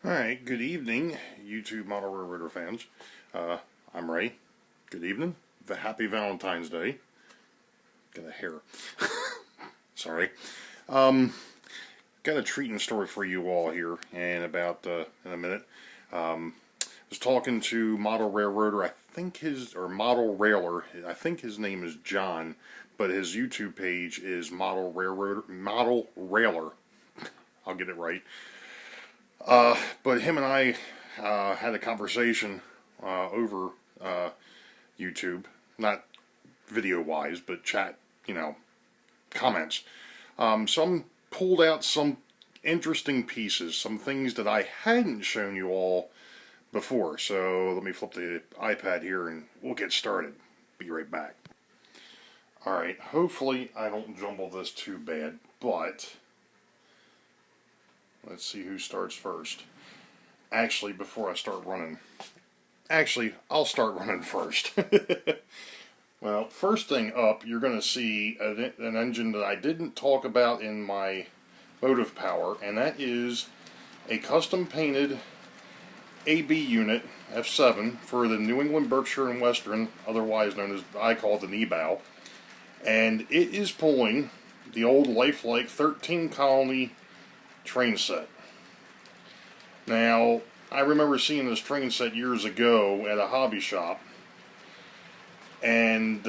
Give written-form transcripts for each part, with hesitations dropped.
Alright, good evening, YouTube Model Railroader fans. I'm Ray. Good evening. Happy Valentine's Day. Got a hair. Sorry. Got a treat in store for you all here in about, in a minute. Was talking to Model Railroader, Model Railer, I think his name is John, but his YouTube page is Model Railer. I'll get it right. But him and I had a conversation over YouTube, not video-wise, but chat, comments. Some pulled out some interesting pieces, some things that I hadn't shown you all before. So let me flip the iPad here and we'll get started. Be right back. Alright, hopefully I don't jumble this too bad, but let's see who starts first. Actually, before I start running. I'll start running first. Well, first thing up, you're going to see an engine that I didn't talk about in my motive power, and that is a custom painted AB unit, F7, for the New England, Berkshire, and Western, otherwise known as, I call it the NEBOW. And it is pulling the old lifelike 13 colony train set. Now, I remember seeing this train set years ago at a hobby shop, and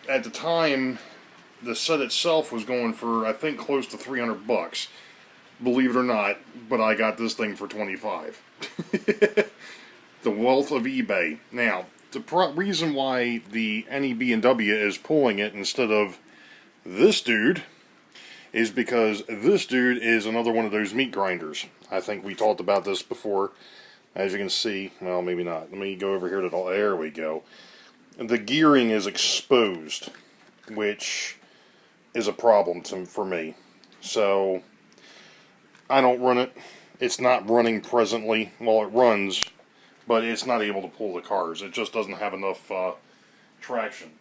at the time, the set itself was going for, I think, close to 300 bucks. Believe it or not, but I got this thing for 25. The wealth of eBay. Now, the reason why the NEB&W is pulling it instead of this dude is because this dude is another one of those meat grinders. I think we talked about this before. As you can see, well, maybe not. Let me go over here to the, there we go. The gearing is exposed, which is a problem for me. So, I don't run it. It's not running presently. Well, it runs, but it's not able to pull the cars. It just doesn't have enough traction.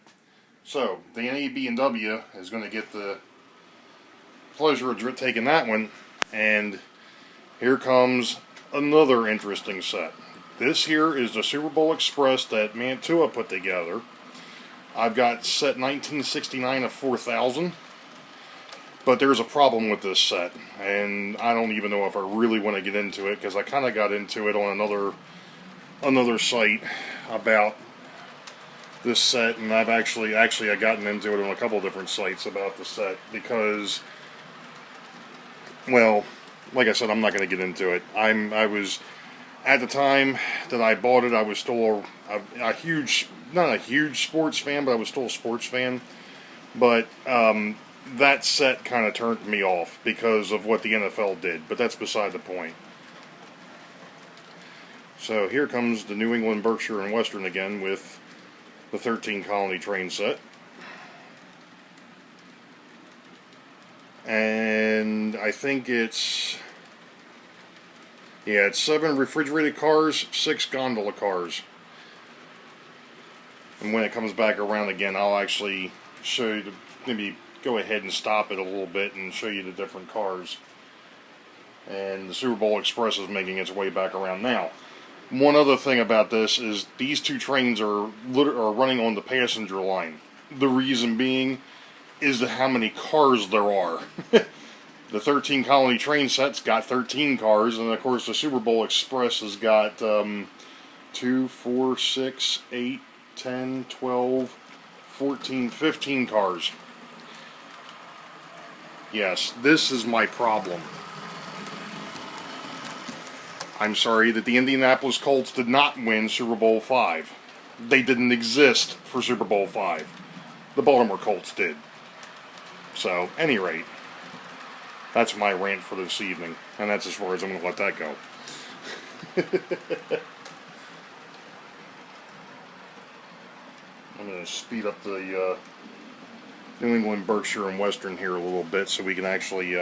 So, the NEB&W is going to get the pleasure of taking that one, and here comes another interesting set. This here is the Super Bowl Express that Mantua put together. I've got set 1969 of 4000, but there's a problem with this set, and I don't even know if I really want to get into it, because I kind of got into it on another site about this set, and I've actually I've gotten into it on a couple different sites about the set, because, well, like I said, I'm not going to get into it. I was, at the time that I bought it, I was still a huge, not a huge sports fan, but I was still a sports fan. But that set kind of turned me off because of what the NFL did, but that's beside the point. So here comes the New England, Berkshire, and Western again with the 13 colony train set. And I think it's 7 refrigerated cars, 6 gondola cars. And when it comes back around again, I'll actually show you, maybe go ahead and stop it a little bit and show you the different cars. And the Super Bowl Express is making its way back around now. One other thing about this is these two trains are running on the passenger line. The reason being is how many cars there are. The 13 colony train set's got 13 cars, and of course the Super Bowl Express has got 2, 4, 6, 8, 10, 12, 14, 15 cars. Yes, this is my problem. I'm sorry that the Indianapolis Colts did not win Super Bowl V. They didn't exist for Super Bowl V. The Baltimore Colts did. So, any rate, that's my rant for this evening, and that's as far as I'm going to let that go. I'm going to speed up the New England, Berkshire, and Western here a little bit so we can actually...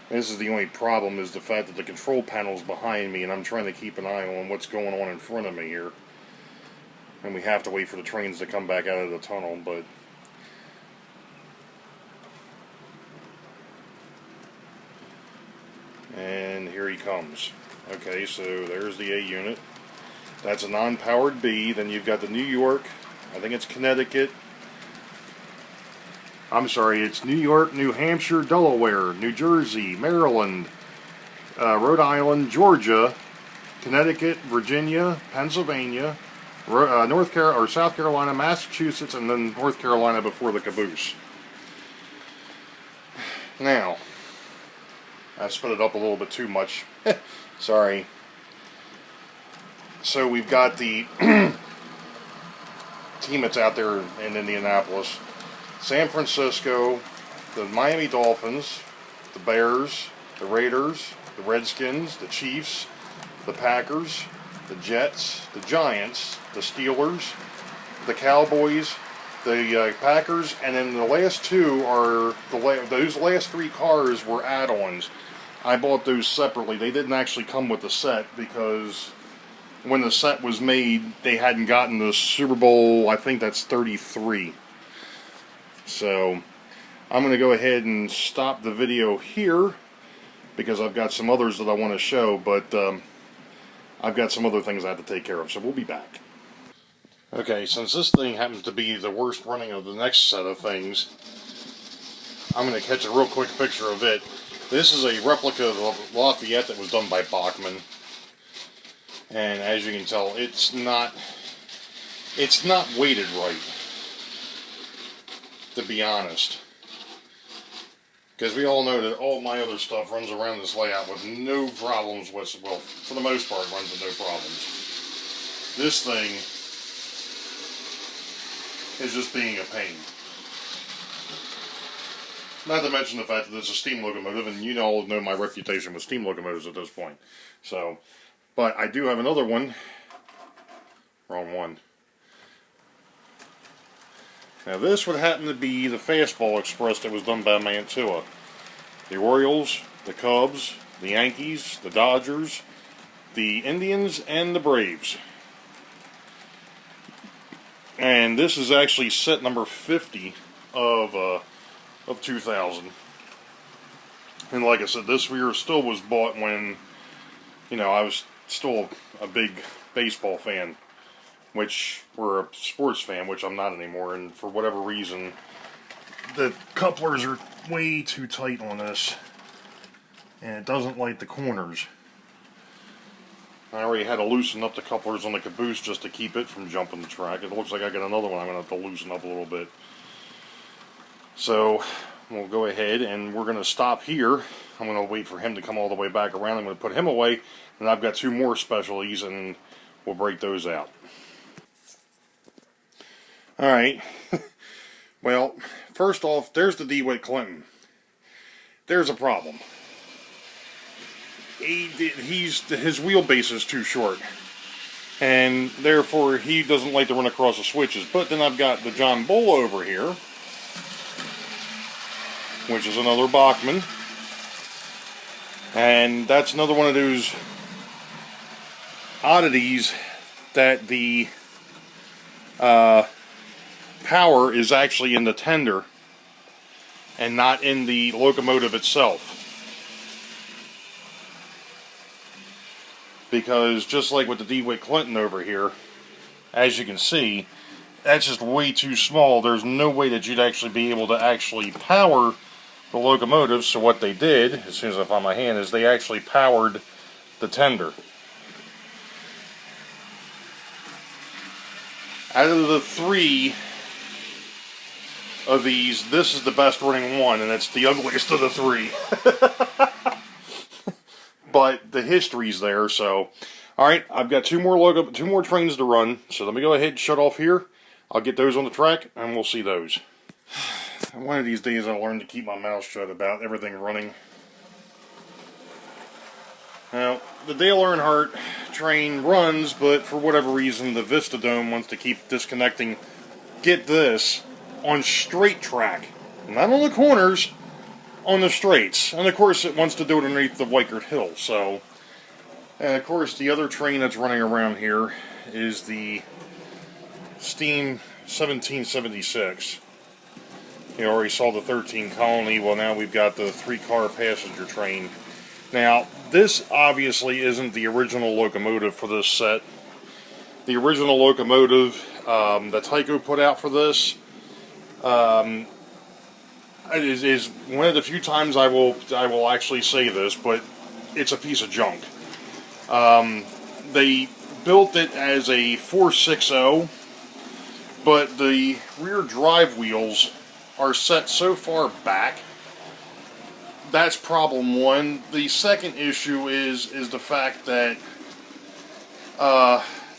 This is the only problem, is the fact that the control panel's behind me, and I'm trying to keep an eye on what's going on in front of me here. And we have to wait for the trains to come back out of the tunnel, but And here he comes. Okay, so there's the A unit. That's a non-powered B. Then you've got the New York. I think it's Connecticut. I'm sorry, it's New York, New Hampshire, Delaware, New Jersey, Maryland, Rhode Island, Georgia, Connecticut, Virginia, Pennsylvania, North Carolina or South Carolina, Massachusetts, and then North Carolina before the caboose. Now, I split it up a little bit too much. Sorry. So we've got the team that's out there in Indianapolis, San Francisco, the Miami Dolphins, the Bears, the Raiders, the Redskins, the Chiefs, the Packers, the Jets, the Giants, the Steelers, the Cowboys, the Packers, and then the last two are those last three cars were add-ons. I bought those separately. They didn't actually come with the set because when the set was made, they hadn't gotten the Super Bowl, I think that's 33. So I'm going to go ahead and stop the video here because I've got some others that I want to show, but I've got some other things I have to take care of, so we'll be back. Okay, since this thing happens to be the worst running of the next set of things, I'm going to catch a real quick picture of it. This is a replica of Lafayette that was done by Bachmann. And as you can tell, it's not weighted right, to be honest. Because we all know that all my other stuff runs around this layout with no problems whatsoever. Well, for the most part, runs with no problems. This thing is just being a pain. Not to mention the fact that it's a steam locomotive, and you all know my reputation with steam locomotives at this point. So, but I do have another one. Wrong one. Now this would happen to be the Fastball Express that was done by Mantua. The Orioles, the Cubs, the Yankees, the Dodgers, the Indians, and the Braves. And this is actually set number 50 of 2000. And like I said, this rear still was bought when, you know, I was still a big baseball fan, which we're a sports fan, which I'm not anymore, and for whatever reason, the couplers are way too tight on this, and it doesn't like the corners. I already had to loosen up the couplers on the caboose just to keep it from jumping the track. It looks like I got another one I'm going to have to loosen up a little bit. So, we'll go ahead and we're going to stop here. I'm going to wait for him to come all the way back around. I'm going to put him away, and I've got two more specialties, and we'll break those out. Alright, well, first off, there's the DeWitt Clinton. There's a problem. His wheelbase is too short, and therefore he doesn't like to run across the switches. But then I've got the John Bull over here, which is another Bachmann, and that's another one of those oddities that the power is actually in the tender and not in the locomotive itself. Because just like with the DeWitt Clinton over here, as you can see, that's just way too small. There's no way that you'd actually be able to actually power the locomotive. So what they did, as soon as I found my hand, is they actually powered the tender. Out of the three of these, this is the best running one, and it's the ugliest of the three. But the history's there, so... Alright, I've got two more trains to run, so let me go ahead and shut off here. I'll get those on the track, and we'll see those. One of these days I'll learn to keep my mouth shut about everything running. Now, the Dale Earnhardt train runs, but for whatever reason the Vista Dome wants to keep disconnecting, get this, on straight track. Not on the corners, on the straights. And of course it wants to do it underneath the Weikert Hill. So, and of course the other train that's running around here is the Steam 1776. You already saw the 13 Colony. Well, now we've got the 3-car passenger train Now, this obviously isn't the original locomotive for this set. The original locomotive that Tyco put out for this is one of the few times I will actually say this, but it's a piece of junk. They built it as a 460, but the rear drive wheels are set so far back. That's problem one. The second issue is the fact that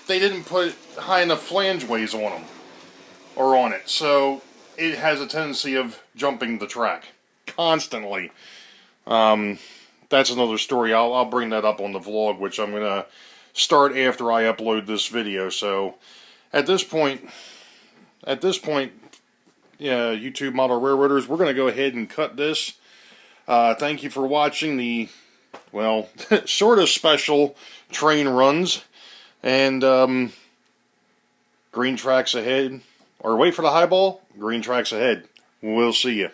they didn't put high enough flangeways on them, or on it, so it has a tendency of jumping the track constantly. That's another story. I'll bring that up on the vlog, which I'm gonna start after I upload this video. So at this point, yeah, YouTube model railroaders, we're gonna go ahead and cut this. Thank you for watching the, well, sort of special train runs, and green tracks ahead, or wait for the highball, green tracks ahead. We'll see you.